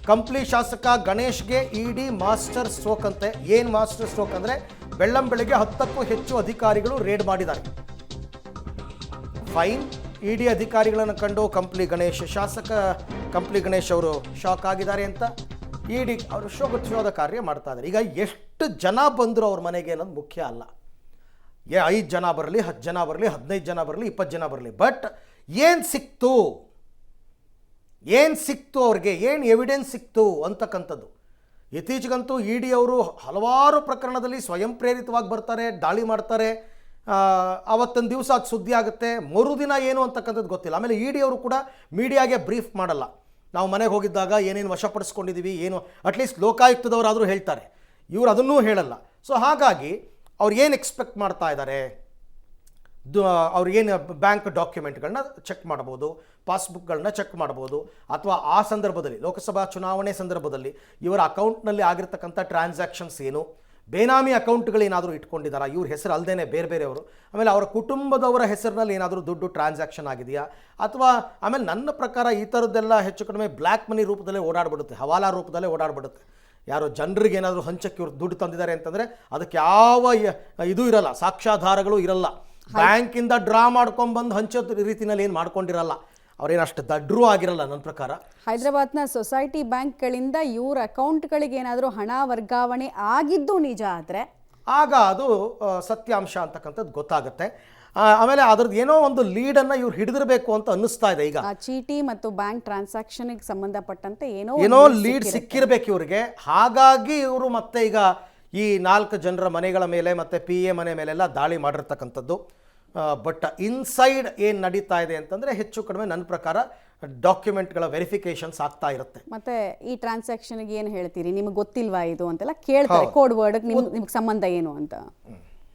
ಕಂಪ್ಲಿ ಶಾಸಕ ಗಣೇಶ್ಗೆ ಇಡಿ master stroke ಅಂತೆ. ಏನು ಮಾಸ್ಟರ್ ಸ್ಟ್ರೋಕ್ ಅಂದರೆ ಬೆಳ್ಳಂಬೆಳಿಗ್ಗೆ 10ಕ್ಕೂ ಹೆಚ್ಚು ಅಧಿಕಾರಿಗಳು ರೇಡ್ ಮಾಡಿದ್ದಾರೆ. ಫೈನ್. ಇಡಿ ಅಧಿಕಾರಿಗಳನ್ನು ಕಂಡು ಕಂಪ್ಲಿ ಗಣೇಶ್ ಶಾಸಕ ಕಂಪ್ಲಿ ಗಣೇಶ್ ಅವರು ಶಾಕ್ ಆಗಿದ್ದಾರೆ ಅಂತ ಇಡಿ ಅವರು ಶೋಧ ಕಾರ್ಯ ಮಾಡ್ತಾ ಇದ್ದಾರೆ. ಈಗ ಎಷ್ಟು ಜನ ಬಂದರು ಅವ್ರ ಮನೆಗೆ ಅನ್ನೋದು ಮುಖ್ಯ ಅಲ್ಲ. 5 ಜನ ಬರಲಿ, 10 ಜನ ಬರಲಿ, 15 ಜನ ಬರಲಿ, 20 ಜನ ಬರಲಿ, ಬಟ್ ಏನು ಸಿಕ್ತು ಅವ್ರಿಗೆ, ಏನು ಎವಿಡೆನ್ಸ್ ಸಿಕ್ತು ಅಂತಕ್ಕಂಥದ್ದು. ಇತ್ತೀಚೆಗಂತೂ ಇಡಿ ಅವರು ಹಲವಾರು ಪ್ರಕರಣದಲ್ಲಿ ಸ್ವಯಂ ಪ್ರೇರಿತವಾಗಿ ಬರ್ತಾರೆ, ದಾಳಿ ಮಾಡ್ತಾರೆ. ಅವತ್ತೊಂದು ದಿವಸ ಅದು ಸುದ್ದಿ ಆಗುತ್ತೆ, ಮರುದಿನ ಏನು ಅಂತಕ್ಕಂಥದ್ದು ಗೊತ್ತಿಲ್ಲ. ಆಮೇಲೆ ಇಡಿ ಅವರು ಕೂಡ ಮೀಡಿಯಾಗೆ ಬ್ರೀಫ್ ಮಾಡಲ್ಲ. ನಾವು ಮನೆಗೆ ಹೋಗಿದ್ದಾಗ ಏನೇನು ವಶಪಡಿಸ್ಕೊಂಡಿದ್ದೀವಿ, ಏನು ಅಟ್ಲೀಸ್ಟ್ ಲೋಕಾಯುಕ್ತದವರಾದರೂ ಹೇಳ್ತಾರೆ, ಇವರು ಅದನ್ನೂ ಹೇಳಲ್ಲ. ಸೊ ಹಾಗಾಗಿ ಅವ್ರು ಏನು ಎಕ್ಸ್ಪೆಕ್ಟ್ ಮಾಡ್ತಾ ಇದ್ದಾರೆ, ಅವ್ರಿಗೇನು ಬ್ಯಾಂಕ್ ಡಾಕ್ಯುಮೆಂಟ್ಗಳನ್ನ ಚೆಕ್ ಮಾಡ್ಬೋದು, ಪಾಸ್ಬುಕ್ಗಳನ್ನ ಚೆಕ್ ಮಾಡ್ಬೋದು, ಅಥವಾ ಆ ಸಂದರ್ಭದಲ್ಲಿ ಲೋಕಸಭಾ ಚುನಾವಣೆ ಸಂದರ್ಭದಲ್ಲಿ ಇವರ ಅಕೌಂಟ್ನಲ್ಲಿ ಆಗಿರ್ತಕ್ಕಂಥ ಟ್ರಾನ್ಸಾಕ್ಷನ್ಸ್ ಏನು, ಬೇನಾಮಿ ಅಕೌಂಟ್ಗಳೇನಾದರೂ ಇಟ್ಕೊಂಡಿದ್ದಾರಾ ಇವ್ರ ಹೆಸರು ಅಲ್ಲದೇ ಬೇರೆಯವರು, ಆಮೇಲೆ ಅವರ ಕುಟುಂಬದವರ ಹೆಸರಿನಲ್ಲಿ ಏನಾದರೂ ದುಡ್ಡು ಟ್ರಾನ್ಸಾಕ್ಷನ್ ಆಗಿದೆಯಾ, ಅಥವಾ ಆಮೇಲೆ ನನ್ನ ಪ್ರಕಾರ ಈ ಥರದ್ದೆಲ್ಲ ಹೆಚ್ಚು ಕಡಿಮೆ ಬ್ಲ್ಯಾಕ್ ಮನಿ ರೂಪದಲ್ಲೇ ಓಡಾಡ್ಬಿಡುತ್ತೆ, ಹವಾಲಾ ರೂಪದಲ್ಲೇ ಓಡಾಡ್ಬಿಡುತ್ತೆ. ಯಾರೋ ಜನರಿಗೆ ಏನಾದರೂ ಹಂಚಕ್ಕೆ ಇವ್ರು ದುಡ್ಡು ತಂದಿದ್ದಾರೆ ಅಂತಂದರೆ ಅದಕ್ಕೆ ಯಾವ ಇದು ಇರಲ್ಲ, ಸಾಕ್ಷ್ಯಾಧಾರಗಳು ಇರಲ್ಲ. ಬ್ಯಾಂಕಿಂದ ಡ್ರಾ ಮಾಡ್ಕೊಂಡ್ಬಂದು ಹಂಚೋ ರೀತಿಯಲ್ಲಿ ಏನು ಮಾಡ್ಕೊಂಡಿರಲ್ಲ, ಅವ್ರೇನು ಅಷ್ಟು ದಡ್ರೂ ಆಗಿರಲ್ಲ ನನ್ನ ಪ್ರಕಾರ. ಹೈದರಾಬಾದ್ನ ಸೊಸೈಟಿ ಬ್ಯಾಂಕ್ಗಳಿಂದ ಇವ್ರ ಅಕೌಂಟ್ಗಳಿಗೆ ಏನಾದರೂ ಹಣ ವರ್ಗಾವಣೆ ಆಗಿದ್ದು ನಿಜ ಆದರೆ ಆಗ ಅದು ಸತ್ಯಾಂಶ ಅಂತಕ್ಕಂಥದ್ದು ಗೊತ್ತಾಗುತ್ತೆ. ಆಮೇಲೆ ಅದ್ರದ್ದು ಏನೋ ಒಂದು ಲೀಡನ್ನು ಇವ್ರು ಹಿಡಿದಿರಬೇಕು ಅಂತ ಅನ್ನಿಸ್ತಾ ಇದೆ. ಈಗ ಚೀಟಿ ಮತ್ತು ಬ್ಯಾಂಕ್ ಟ್ರಾನ್ಸಾಕ್ಷನ್ಗೆ ಸಂಬಂಧಪಟ್ಟಂತೆ ಏನೋ ಲೀಡ್ ಸಿಕ್ಕಿರಬೇಕು ಇವ್ರಿಗೆ. ಹಾಗಾಗಿ ಇವರು ಮತ್ತೆ ಈಗ ಈ 4 ಜನರ ಮನೆಗಳ ಮೇಲೆ ಮತ್ತು PA ಮನೆ ಮೇಲೆಲ್ಲ ದಾಳಿ ಮಾಡಿರ್ತಕ್ಕಂಥದ್ದು. ಬಟ್ ಇನ್ಸೈಡ್ ಏನು ನಡೀತಾ ಇದೆ ಅಂತಂದರೆ ಹೆಚ್ಚು ಕಡಿಮೆ ನನ್ನ ಪ್ರಕಾರ ಡಾಕ್ಯುಮೆಂಟ್ಗಳ ವೆರಿಫಿಕೇಶನ್ಸ್ ಆಗ್ತಾ ಇರುತ್ತೆ. ಮತ್ತೆ ಈ ಟ್ರಾನ್ಸಾಕ್ಷನ್ಗೆ ಏನು ಹೇಳ್ತೀರಿ, ನಿಮ್ಗೆ ಗೊತ್ತಿಲ್ವಾ ಇದು ಅಂತೆಲ್ಲ ಕೇಳ್ತಾರೆ, ಕೋಡ್ ವರ್ಡ್ ನಿಮ್ಗೆ ಸಂಬಂಧ ಏನು ಅಂತ.